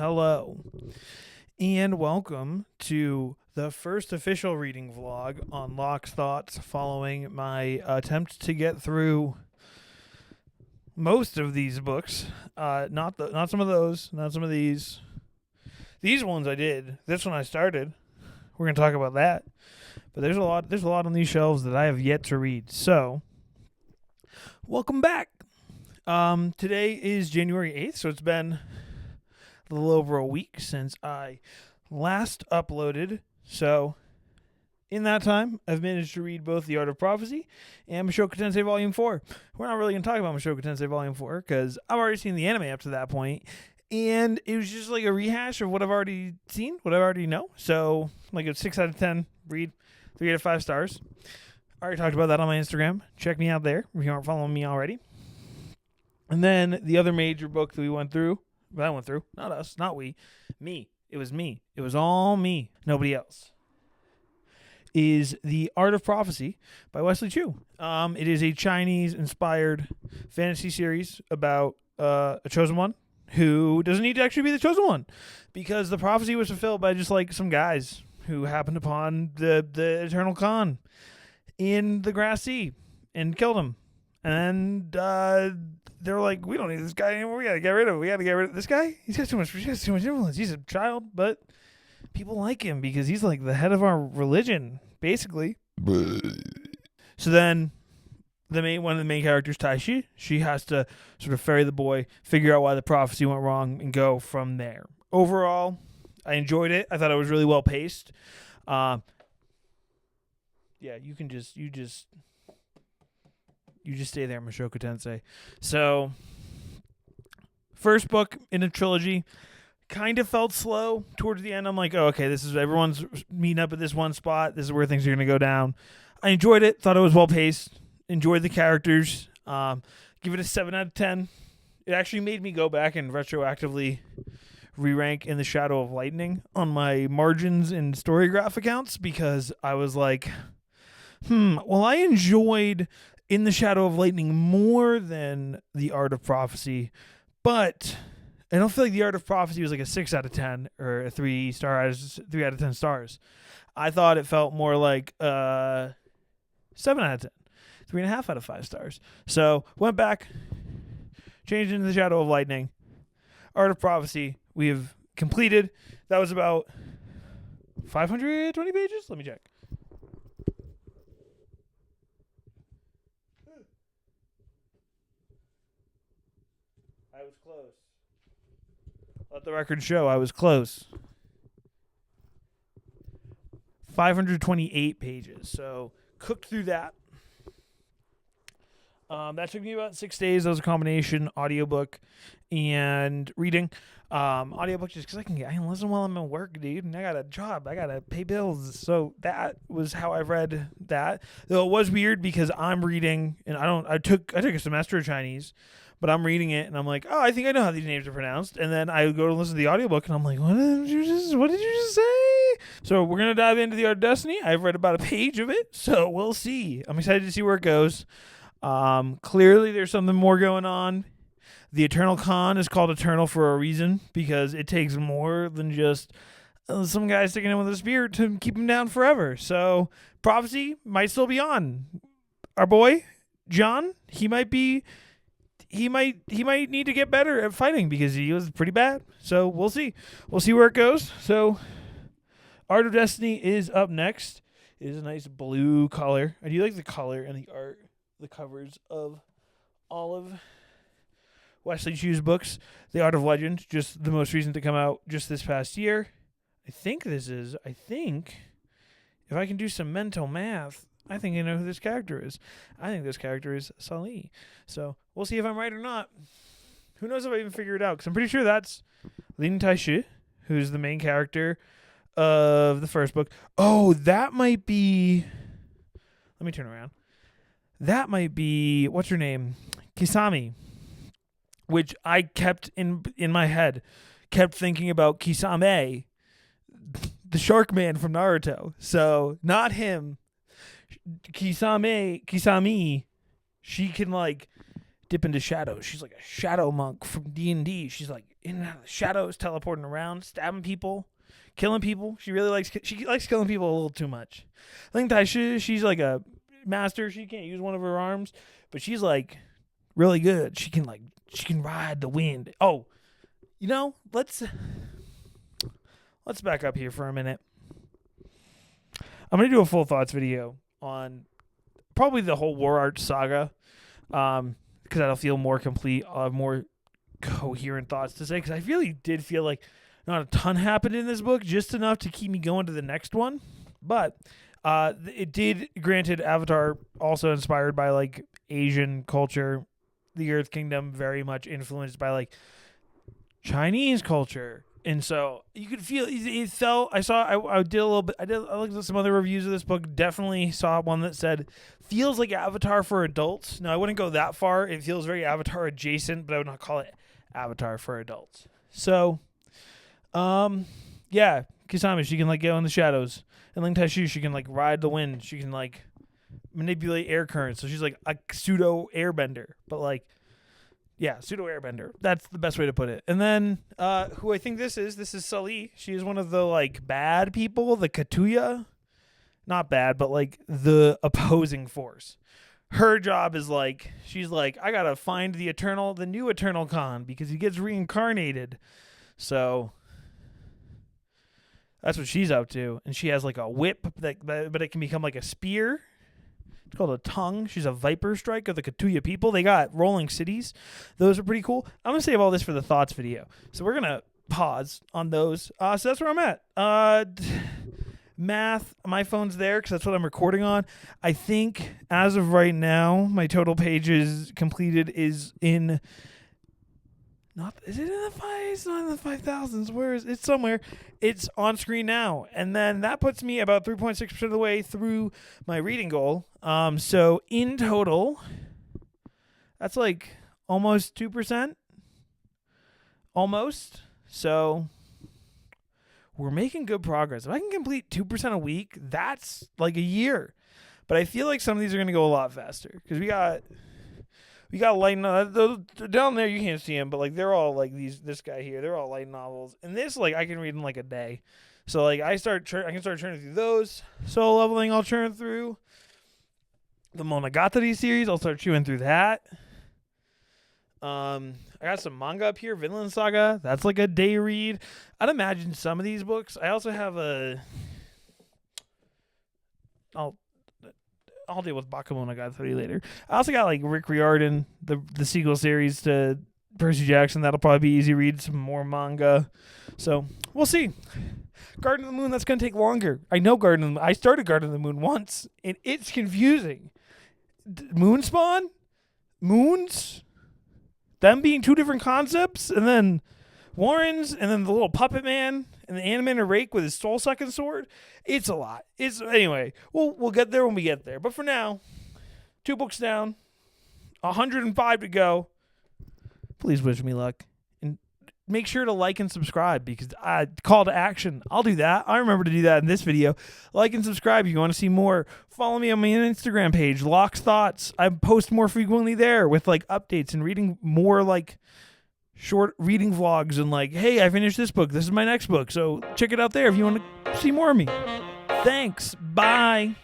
hello, and welcome to the first official reading vlog on Locke's Thoughts following my attempt to get through most of these books. Not some of those, not some of these. These ones I did. This one I started. We're going to talk about that. But there's a lot on these shelves that I have yet to read. So, welcome back. Today is January 8th, so it's been a little over a week since I last uploaded. So, in that time, I've managed to read both The Art of Prophecy and Mushoku Tensei Volume 4. We're not really going to talk about Mushoku Tensei Volume 4 because I've already seen the anime up to that point, and it was just like a rehash of what I've already seen, what I already know. So, like a 6 out of 10 read, 3 out of 5 stars. I already talked about that on my Instagram. Check me out there if you aren't following me already. And then the other major book that I went through, not us, not we, me. It was me. It was all me, nobody else, is The Art of Prophecy by Wesley Chu. It is a Chinese-inspired fantasy series about a chosen one who doesn't need to actually be the chosen one because the prophecy was fulfilled by just like some guys who happened upon the Eternal Khan in the Grass Sea and killed him. And they were like, we don't need this guy anymore. We got to get rid of this guy. He has too much influence. He's a child, but people like him because he's like the head of our religion, basically. So then one of the main characters, Taishi, she has to sort of ferry the boy, figure out why the prophecy went wrong, and go from there. Overall, I enjoyed it. I thought it was really well paced. Yeah, you just stay there, Mushoku Tensei. So, first book in a trilogy kind of felt slow towards the end. I'm like, oh, okay, this is everyone's meeting up at this one spot. This is where things are going to go down. I enjoyed it. Thought it was well paced. Enjoyed the characters. Give it a 7 out of 10. It actually made me go back and retroactively re-rank In the Shadow of Lightning on my margins and story graph accounts because I was like, well, I enjoyed In the Shadow of Lightning more than The Art of Prophecy, but I don't feel like The Art of Prophecy was like a 6 out of 10 or a 3 out of 10 stars. I thought it felt more like 7 out of 10, 3.5 out of 5 stars. So went back, changed into The Shadow of Lightning. Art of Prophecy we have completed. That was about 520 pages. Let me check. I was close. Let the record show I was close. 528 pages. So cooked through that. That took me about 6 days. That was a combination audiobook and reading. Audiobook just because I can listen while I'm at work, dude. And I got a job. I got to pay bills. So that was how I read that. Though it was weird because I'm reading, and I took a semester of Chinese, but I'm reading it, and I'm like, oh, I think I know how these names are pronounced. And then I go to listen to the audiobook, and I'm like, what did you just say? So we're going to dive into The Art of Destiny. I've read about a page of it, so we'll see. I'm excited to see where it goes. Clearly there's something more going on. The Eternal Khan is called Eternal for a reason, because it takes more than just some guy sticking in with a spear to keep him down forever. So prophecy might still be on. Our boy, John, he might need to get better at fighting because he was pretty bad. So we'll see. We'll see where it goes. So Art of Destiny is up next. It is a nice blue color. I do like the color and the art, the covers of all of Wesley Chu's books. The Art of Legend, just the most recent to come out just this past year. I think if I can do some mental math, I think I know who this character is. I think this character is Sali. So we'll see if I'm right or not. Who knows if I even figure it out? Because I'm pretty sure that's Lin Taishi, who's the main character of the first book. Oh, that might be... Let me turn around. That might be... What's her name? Kisame. Which I kept in my head. Kept thinking about Kisame, the shark man from Naruto. So, not him. Kisame, she can, like, dip into shadows. She's like a shadow monk from D&D. She's like in and out of the shadows, teleporting around, stabbing people, killing people. She likes killing people a little too much. Ling Tai Shi, she's like a master. She can't use one of her arms, but she's like really good. She can ride the wind. Oh, let's back up here for a minute. I'm going to do a full thoughts video on probably the whole War Arch saga, because that'll feel more complete, more coherent thoughts to say, because I really did feel like not a ton happened in this book, just enough to keep me going to the next one. But it did, granted, Avatar also inspired by like Asian culture, the Earth Kingdom very much influenced by like Chinese culture. And so you could feel it felt. I did a little bit. I looked at some other reviews of this book. Definitely saw one that said feels like Avatar for adults. Now I wouldn't go that far. It feels very Avatar adjacent, but I would not call it Avatar for adults. So, yeah, Kisame, she can like go in the shadows, and Ling Tai Shi, she can like ride the wind. She can like manipulate air currents. So she's like a pseudo airbender, but like. Yeah, pseudo airbender. That's the best way to put it. And then who I think this is Sully. She is one of the like bad people, the Katuya. Not bad, but like the opposing force. Her job is like, she's like, I gotta find the new Eternal Khan because he gets reincarnated. So that's what she's up to. And she has like a whip but it can become like a spear. It's called a tongue. She's a Viper Strike of the Katuya people. They got rolling cities. Those are pretty cool. I'm going to save all this for the thoughts video. So we're going to pause on those. So that's where I'm at. Math, my phone's there because that's what I'm recording on. I think as of right now, my total pages completed is in... Is it in the five? It's not in the 5,000s. Where is it? It's somewhere. It's on screen now, and then that puts me about 3.6% of the way through my reading goal. So in total, that's like almost 2%. Almost. So we're making good progress. If I can complete 2% a week, that's like a year. But I feel like some of these are going to go a lot faster because we got light novels. Down there you can't see them, but like they're all like this guy here. They're all light novels, and this like I can read in like a day. So like I can start churning through those. Solo Leveling I'll churn through. The Monogatari series I'll start chewing through that. I got some manga up here. Vinland Saga, that's like a day read. I'd imagine some of these books. I also have I'll deal with Bakemonogatari later. I also got like Rick Riordan, the sequel series to Percy Jackson. That'll probably be easy read. Some more manga. So we'll see. Garden of the Moon, that's going to take longer. I know I started Garden of the Moon once, and it's confusing. Moonspawn? Moons? Them being two different concepts? And then Warrens, and then the little puppet man, and the animated rake with his soul-sucking sword. It's a lot. Anyway, we'll get there when we get there. But for now, 2 books down, 105 to go. Please wish me luck. And make sure to like and subscribe because call to action. I'll do that. I remember to do that in this video. Like and subscribe if you want to see more. Follow me on my Instagram page, Locke's Thoughts. I post more frequently there with like updates and reading more like short reading vlogs and like, hey, I finished this book. This is my next book. So check it out there if you want to see more of me. Thanks. Bye.